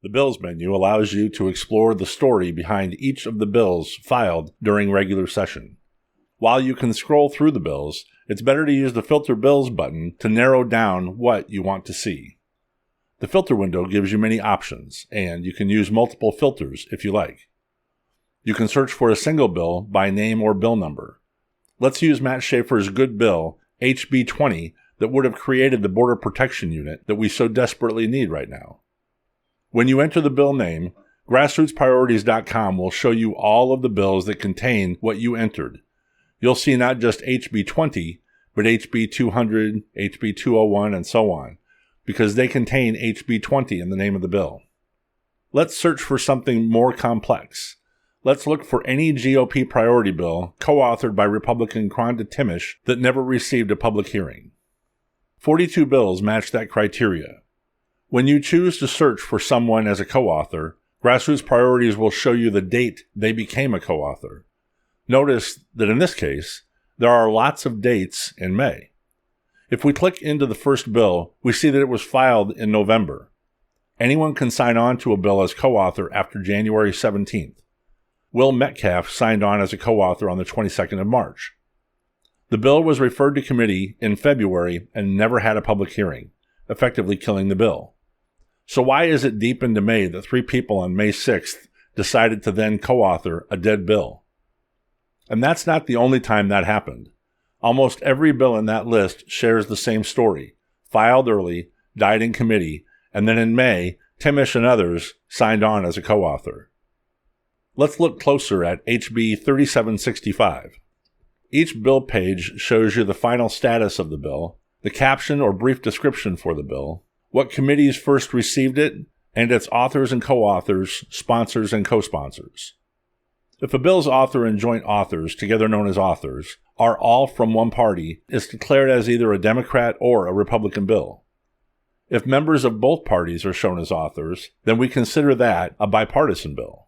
The Bills menu allows you to explore the story behind each of the bills filed during regular session. While you can scroll through the bills, it's better to use the Filter Bills button to narrow down what you want to see. The filter window gives you many options, and you can use multiple filters if you like. You can search for a single bill by name or bill number. Let's use Matt Schaefer's good bill, HB 20, that would have created the Border Protection Unit that we so desperately need right now. When you enter the bill name, grassrootspriorities.com will show you all of the bills that contain what you entered. You'll see not just HB 20, but HB 200, HB 201, and so on, because they contain HB 20 in the name of the bill. Let's search for something more complex. Let's look for any GOP priority bill co-authored by Republican Kronda Thimesch that never received a public hearing. 42 bills match that criteria. When you choose to search for someone as a co-author, Grassroots Priorities will show you the date they became a co-author. Notice that in this case, there are lots of dates in May. If we click into the first bill, we see that it was filed in November. Anyone can sign on to a bill as co-author after January 17th. Will Metcalf signed on as a co-author on the 22nd of March. The bill was referred to committee in February and never had a public hearing, effectively killing the bill. So why is it deep into May that 3 people on May 6th decided to then co-author a dead bill? And that's not the only time that happened. Almost every bill in that list shares the same story. Filed early, died in committee, and then in May, Thimesch and others signed on as a co-author. Let's look closer at HB 3765. Each bill page shows you the final status of the bill, the caption or brief description for the bill, what committees first received it, and its authors and co-authors, sponsors and co-sponsors. If a bill's author and joint authors, together known as authors, are all from one party, it's declared as either a Democrat or a Republican bill. If members of both parties are shown as authors, then we consider that a bipartisan bill.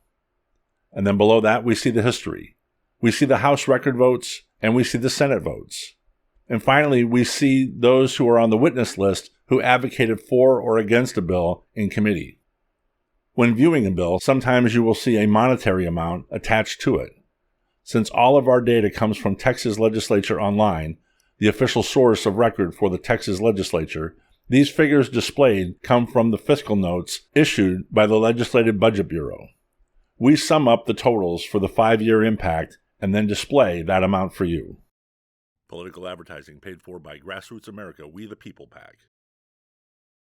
And then below that, we see the history. We see the House record votes, and we see the Senate votes. And finally, we see those who are on the witness list who advocated for or against a bill in committee. When viewing a bill, sometimes you will see a monetary amount attached to it. Since all of our data comes from Texas Legislature Online, the official source of record for the Texas Legislature, these figures displayed come from the fiscal notes issued by the Legislative Budget Bureau. We sum up the totals for the 5-year impact and then display that amount for you. Political advertising paid for by Grassroots America, We the People PAC.